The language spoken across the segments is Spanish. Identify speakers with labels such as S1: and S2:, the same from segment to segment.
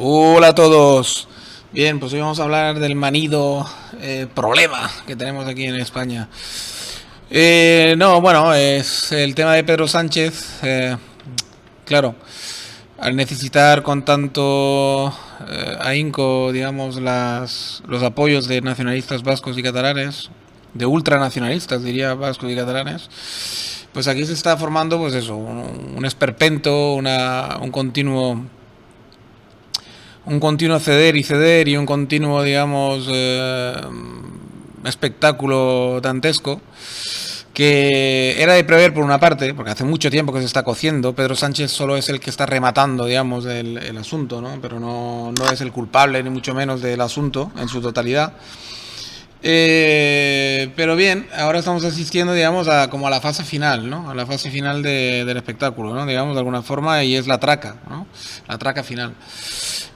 S1: Hola a todos. Bien, pues hoy vamos a hablar del manido problema que tenemos aquí en España. No, bueno, es el tema de Pedro Sánchez. Claro, al necesitar con tanto ahínco, digamos, los apoyos de nacionalistas vascos y catalanes, de ultranacionalistas, diría, vascos y catalanes, pues aquí se está formando, pues eso, un esperpento, un continuo ceder y ceder y un continuo, digamos, espectáculo dantesco que era de prever por una parte, porque hace mucho tiempo que se está cociendo. Pedro Sánchez solo es el que está rematando, digamos, el asunto, ¿no? Pero no es el culpable, ni mucho menos, del asunto en su totalidad. Pero bien, ahora estamos asistiendo, digamos, como a la fase final, ¿no? A la fase final del espectáculo, ¿no? Digamos, de alguna forma, y es la traca, ¿no? La traca final.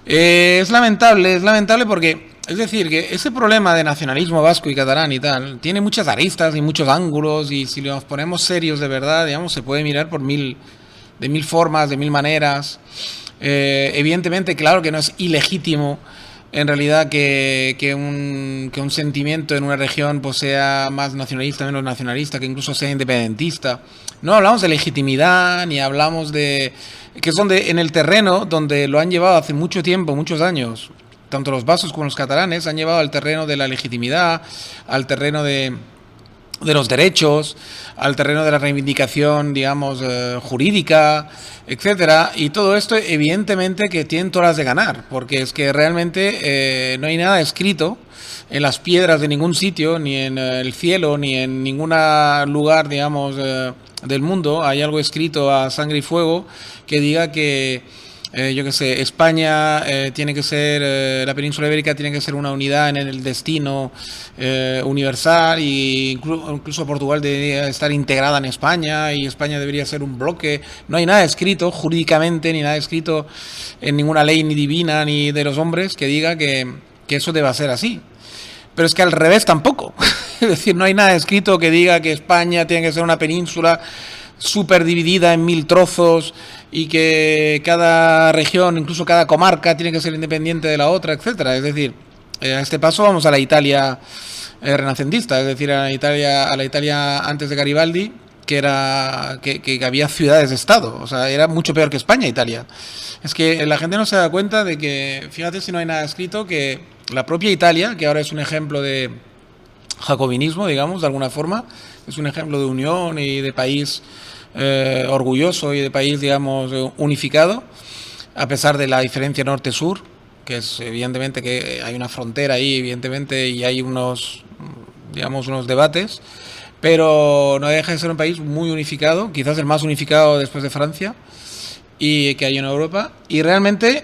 S1: Es lamentable porque, es decir, que ese problema de nacionalismo vasco y catalán y tal, tiene muchas aristas y muchos ángulos, y si nos ponemos serios de verdad, digamos, se puede mirar de mil formas, de mil maneras. Evidentemente, claro que no es ilegítimo en realidad que un sentimiento en una región pues sea más nacionalista, menos nacionalista, que incluso sea independentista. No hablamos de legitimidad, ni hablamos de... que son en el terreno donde lo han llevado hace mucho tiempo, muchos años. Tanto los vascos como los catalanes han llevado al terreno de la legitimidad, al terreno de los derechos, al terreno de la reivindicación, digamos, jurídica, etcétera. Y todo esto, evidentemente, que tienen todas las de ganar, porque es que realmente no hay nada escrito en las piedras de ningún sitio, ni en el cielo, ni en ningún lugar, digamos, del mundo. Hay algo escrito a sangre y fuego que diga que yo qué sé, España tiene que ser, la península ibérica tiene que ser una unidad en el destino universal, y incluso Portugal debería estar integrada en España, y España debería ser un bloque. No hay nada escrito jurídicamente, ni nada escrito en ninguna ley, ni divina, ni de los hombres, que diga que eso deba ser así. Pero es que al revés tampoco. Es decir, no hay nada escrito que diga que España tiene que ser una península súper dividida en 1000 trozos, y que cada región, incluso cada comarca, tiene que ser independiente de la otra, etcétera. Es decir, a este paso vamos a la Italia renacentista, es decir, a la Italia antes de Garibaldi, que había ciudades de Estado. O sea, era mucho peor que España, Italia. Es que la gente no se da cuenta de que, fíjate si no hay nada escrito, que la propia Italia, que ahora es un ejemplo de jacobinismo, digamos, de alguna forma, es un ejemplo de unión y de país orgulloso, y de país, digamos, unificado, a pesar de la diferencia norte-sur, que es evidentemente que hay una frontera ahí, evidentemente, y hay unos debates, pero no deja de ser un país muy unificado, quizás el más unificado después de Francia y que hay en Europa, y realmente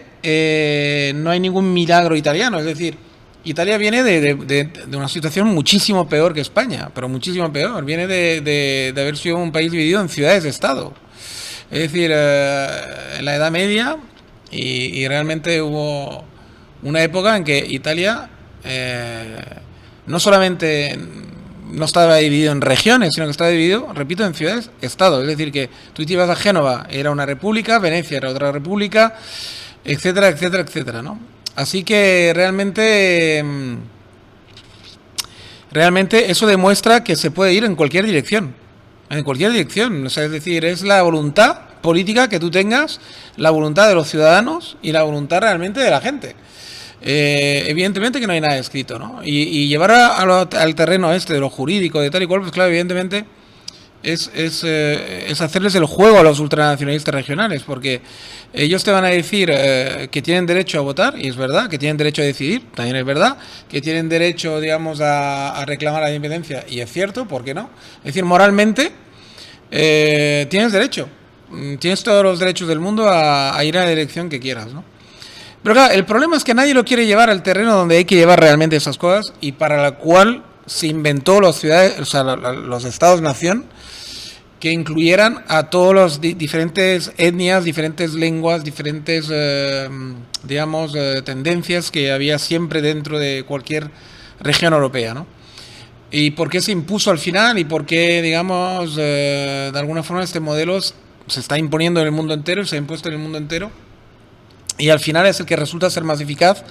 S1: no hay ningún milagro italiano. Es decir, Italia viene de una situación muchísimo peor que España, pero muchísimo peor. Viene de haber sido un país dividido en ciudades de Estado. Es decir, en la Edad Media, y realmente hubo una época en que Italia no solamente no estaba dividido en regiones, sino que estaba dividido, repito, en ciudades-estado. Es decir, que tú te ibas a Génova, era una república, Venecia era otra república, etcétera, etcétera, etcétera, ¿no? Así que realmente eso demuestra que se puede ir en cualquier dirección. En cualquier dirección. O sea, es decir, es la voluntad política que tú tengas, la voluntad de los ciudadanos y la voluntad realmente de la gente. Evidentemente que no hay nada escrito, ¿no? Y llevar al terreno de lo jurídico, de tal y cual, pues claro, evidentemente es hacerles el juego a los ultranacionalistas regionales, porque ellos te van a decir que tienen derecho a votar, y es verdad, que tienen derecho a decidir, también es verdad, que tienen derecho, digamos, a reclamar la independencia, y es cierto, ¿por qué no? Es decir, moralmente tienes derecho, tienes todos los derechos del mundo a ir a la dirección que quieras, ¿no? Pero claro, el problema es que nadie lo quiere llevar al terreno donde hay que llevar realmente esas cosas, y para la cual se inventó los estados-nación, que incluyeran a todas las diferentes etnias, diferentes lenguas, diferentes, tendencias que había siempre dentro de cualquier región europea, ¿no? ¿Y por qué se impuso al final? ¿Y por qué, digamos, de alguna forma este modelo se está imponiendo en el mundo entero, se ha impuesto en el mundo entero? y al final es el que resulta ser más eficaz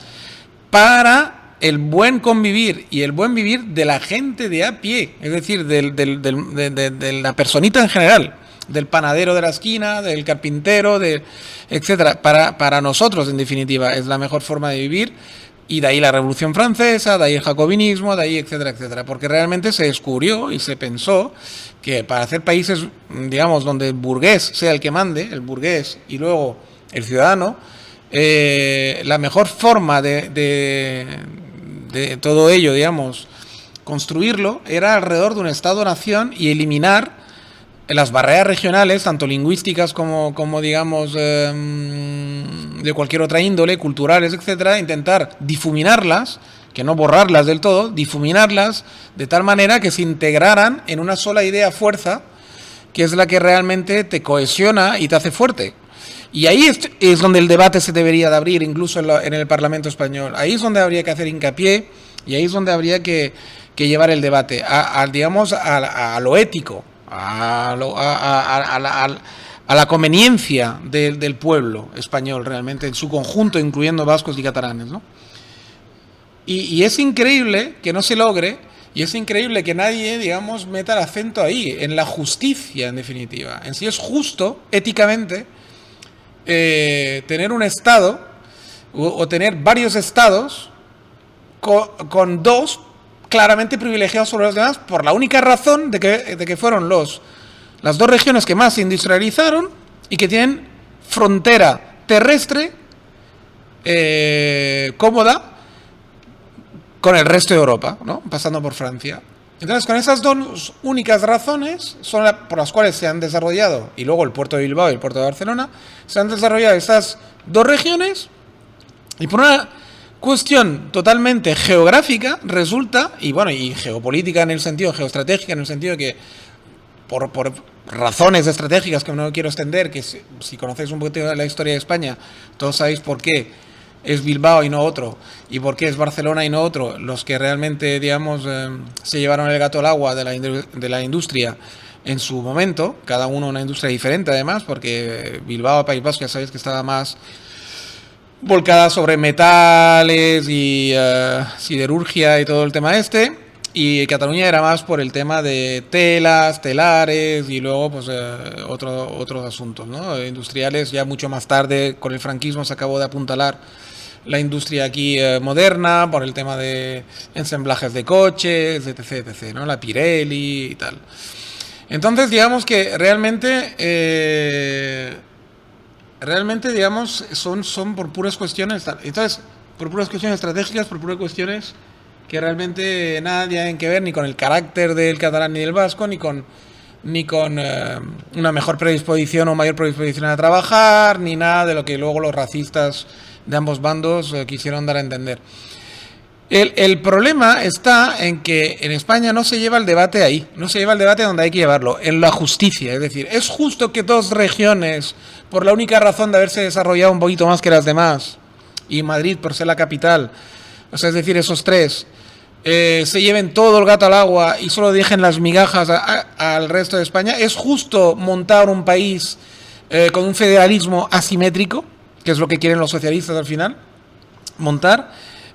S1: para el buen convivir y el buen vivir de la gente de a pie, es decir, de la personita en general, del panadero de la esquina, del carpintero, etcétera. Para nosotros, en definitiva, es la mejor forma de vivir, y de ahí la Revolución Francesa, de ahí el jacobinismo, de ahí etcétera, etcétera, porque realmente se descubrió y se pensó que para hacer países, digamos, donde el burgués sea el que mande, el burgués y luego el ciudadano, la mejor forma de todo ello, digamos, construirlo, era alrededor de un Estado-nación y eliminar las barreras regionales, tanto lingüísticas como digamos, de cualquier otra índole, culturales, etcétera, intentar difuminarlas, que no borrarlas del todo, difuminarlas de tal manera que se integraran en una sola idea fuerza, que es la que realmente te cohesiona y te hace fuerte. Y ahí es donde el debate se debería de abrir, incluso en el Parlamento español. Ahí es donde habría que hacer hincapié y ahí es donde habría que llevar el debate, digamos, a lo ético, a la conveniencia del pueblo español realmente, en su conjunto, incluyendo vascos y catalanes, ¿no? Y es increíble que no se logre, y es increíble que nadie, digamos, meta el acento ahí, en la justicia, en definitiva. En si es justo, éticamente, tener un Estado o tener varios Estados con dos claramente privilegiados sobre los demás, por la única razón de que fueron las dos regiones que más se industrializaron y que tienen frontera terrestre cómoda con el resto de Europa, ¿no? Pasando por Francia. Entonces, con esas dos únicas razones son por las cuales se han desarrollado, y luego el puerto de Bilbao y el puerto de Barcelona, se han desarrollado estas dos regiones, y por una cuestión totalmente geográfica resulta, y bueno, y geopolítica en el sentido, geoestratégica en el sentido de que por razones estratégicas que no quiero extender, que si conocéis un poquito de la historia de España, todos sabéis por qué es Bilbao y no otro, y por qué es Barcelona y no otro, los que realmente, digamos, se llevaron el gato al agua de la industria en su momento, cada uno una industria diferente además, porque Bilbao, País Vasco, ya sabéis que estaba más volcada sobre metales y siderurgia y todo el tema y Cataluña era más por el tema de telas, telares y luego pues otros asuntos, ¿no? Industriales. Ya mucho más tarde, con el franquismo, se acabó de apuntalar la industria aquí moderna por el tema de ensamblajes de coches, etc, etc, ¿no? La Pirelli y tal. Entonces, digamos que realmente, digamos, son por puras cuestiones. Entonces, por puras cuestiones estratégicas, por puras cuestiones que realmente nada tienen que ver ni con el carácter del catalán ni del vasco, ni con una mejor predisposición o mayor predisposición a trabajar, ni nada de lo que luego los racistas de ambos bandos quisieron dar a entender. El problema está en que en España no se lleva el debate ahí, no se lleva el debate donde hay que llevarlo, en la justicia. Es decir, ¿es justo que dos regiones, por la única razón de haberse desarrollado un poquito más que las demás, y Madrid por ser la capital, o sea, es decir, esos tres, se lleven todo el gato al agua y solo dejen las migajas al resto de España? ¿Es justo montar un país con un federalismo asimétrico, que es lo que quieren los socialistas al final, montar?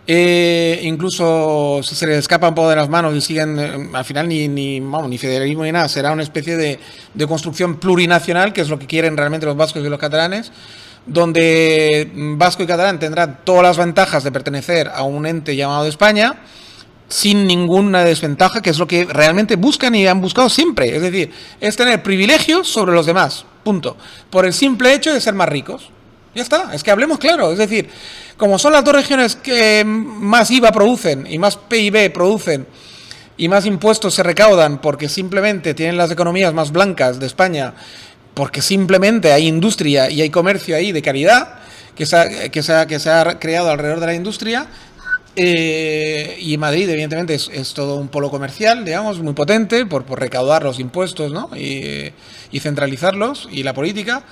S1: Incluso si se les escapa un poco de las manos y siguen, al final ni federalismo ni nada, será una especie de construcción plurinacional, que es lo que quieren realmente los vascos y los catalanes, donde vasco y catalán tendrán todas las ventajas de pertenecer a un ente llamado España, sin ninguna desventaja, que es lo que realmente buscan y han buscado siempre. Es decir, es tener privilegios sobre los demás, punto, por el simple hecho de ser más ricos. Ya está, es que hablemos claro. Es decir, como son las dos regiones que más IVA producen y más PIB producen y más impuestos se recaudan, porque simplemente tienen las economías más blancas de España, porque simplemente hay industria y hay comercio ahí de calidad que se ha creado alrededor de la industria, y Madrid evidentemente es todo un polo comercial, digamos, muy potente por recaudar los impuestos, ¿no? y centralizarlos, y la política.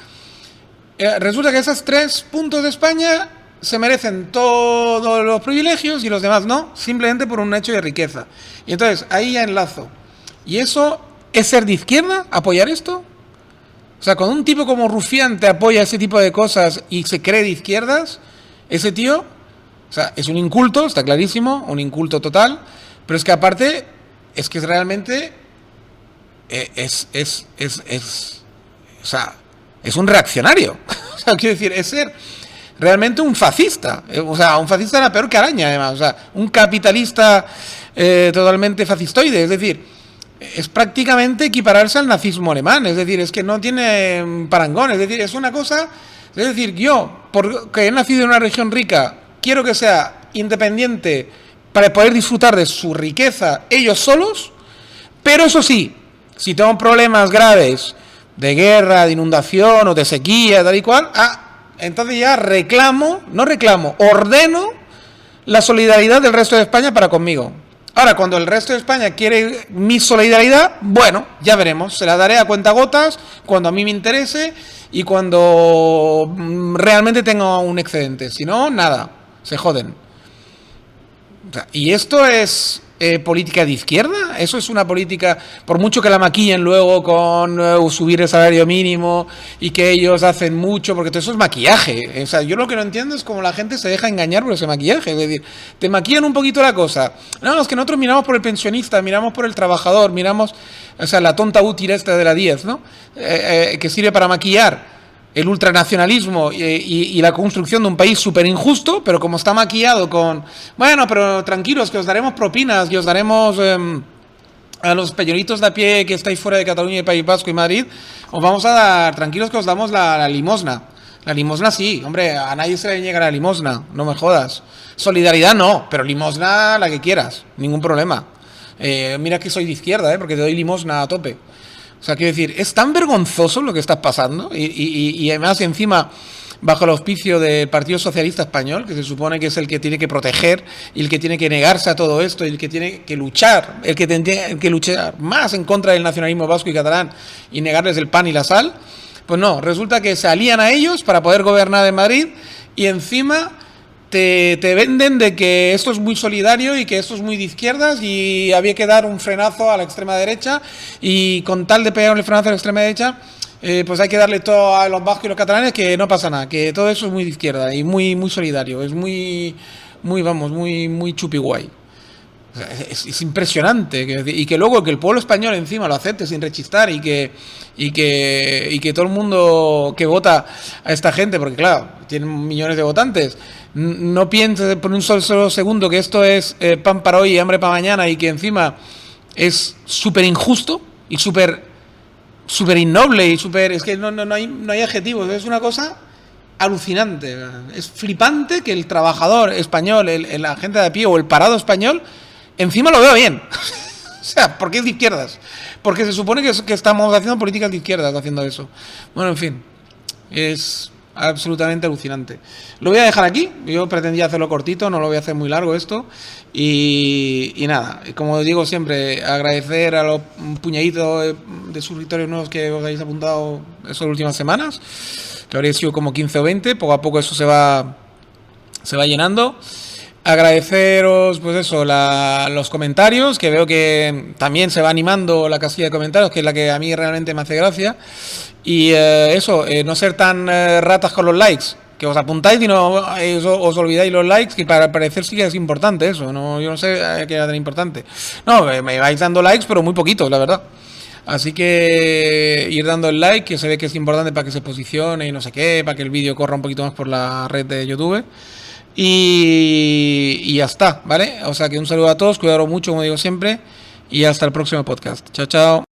S1: Resulta que esos 3 puntos de España se merecen todos los privilegios y los demás no, simplemente por un hecho de riqueza. Y entonces ahí ya enlazo. ¿Y eso es ser de izquierda? ¿Apoyar esto? O sea, cuando un tipo como Rufián te apoya ese tipo de cosas y se cree de izquierdas, ese tío, o sea, es un inculto, está clarísimo, un inculto total, pero es que aparte, es que es realmente, o sea, es un reaccionario. O sea, quiero decir, es ser realmente un fascista. O sea, un fascista de la peor caraña, además. O sea, un capitalista totalmente fascistoide. Es decir, es prácticamente equipararse al nazismo alemán. Es decir, es que no tiene parangón. Es decir, es una cosa. Es decir, yo, porque he nacido en una región rica, quiero que sea independiente para poder disfrutar de su riqueza ellos solos. Pero eso sí, si tengo problemas graves de guerra, de inundación o de sequía, tal y cual, entonces ya ordeno la solidaridad del resto de España para conmigo. Ahora, cuando el resto de España quiere mi solidaridad, bueno, ya veremos, se la daré a cuentagotas, cuando a mí me interese y cuando realmente tenga un excedente. Si no, nada, se joden. O sea, y esto es política de izquierda. Eso es una política, por mucho que la maquillen luego con subir el salario mínimo y que ellos hacen mucho, porque todo eso es maquillaje. O sea, yo lo que no entiendo es cómo la gente se deja engañar por ese maquillaje. Es decir, te maquillan un poquito la cosa. No, es que nosotros miramos por el pensionista, miramos por el trabajador, miramos, o sea, la tonta útil esta de la 10, ¿no? Que sirve para maquillar el ultranacionalismo y la construcción de un país súper injusto, pero como está maquillado con, bueno, pero tranquilos, que os daremos propinas, que os daremos a los peñolitos de a pie que estáis fuera de Cataluña, el País Vasco y Madrid, os vamos a dar, tranquilos que os damos la limosna. La limosna sí, hombre, a nadie se le niega la limosna, no me jodas. Solidaridad no, pero limosna la que quieras, ningún problema. Mira que soy de izquierda, porque te doy limosna a tope. O sea, quiero decir, es tan vergonzoso lo que está pasando y además encima bajo el auspicio del Partido Socialista Español, que se supone que es el que tiene que proteger y el que tiene que negarse a todo esto y el que tiene que luchar, el que tiene que luchar más en contra del nacionalismo vasco y catalán y negarles el pan y la sal, pues no, resulta que se alían a ellos para poder gobernar en Madrid y encima te venden de que esto es muy solidario y que esto es muy de izquierdas y había que dar un frenazo a la extrema derecha y con tal de pegar un frenazo a la extrema derecha, pues hay que darle todo a los vascos y los catalanes, que no pasa nada, que todo eso es muy de izquierda y muy solidario, es muy chupi guay. O sea, es impresionante y que luego que el pueblo español encima lo acepte sin rechistar y que todo el mundo que vota a esta gente, porque claro, tienen millones de votantes, no piense por un solo segundo que esto es pan para hoy y hambre para mañana y que encima es súper injusto y súper innoble y es que no hay adjetivos, es una cosa alucinante, es flipante que el trabajador español, la gente de a pie o el parado español encima lo veo bien. O sea, porque es de izquierdas. Porque se supone que estamos haciendo políticas de izquierdas haciendo eso. Bueno, en fin. Es absolutamente alucinante. Lo voy a dejar aquí. Yo pretendía hacerlo cortito, no lo voy a hacer muy largo esto. Y nada, como digo siempre, agradecer a los puñaditos de suscriptores nuevos que os habéis apuntado estas últimas semanas. Que habría sido como 15 o 20. Poco a poco eso se va llenando. Agradeceros, pues eso, los comentarios, que veo que también se va animando la casilla de comentarios, que es la que a mí realmente me hace gracia. Y no ser tan ratas con los likes, que os apuntáis y no os olvidáis los likes, que para parecer sí que es importante eso, no, yo no sé qué era tan importante. No, me vais dando likes, pero muy poquitos, la verdad. Así que ir dando el like, que se ve que es importante para que se posicione y no sé qué, para que el vídeo corra un poquito más por la red de YouTube. Y ya está, ¿vale? O sea que un saludo a todos, cuidaros mucho, como digo siempre, y hasta el próximo podcast. Chao, chao.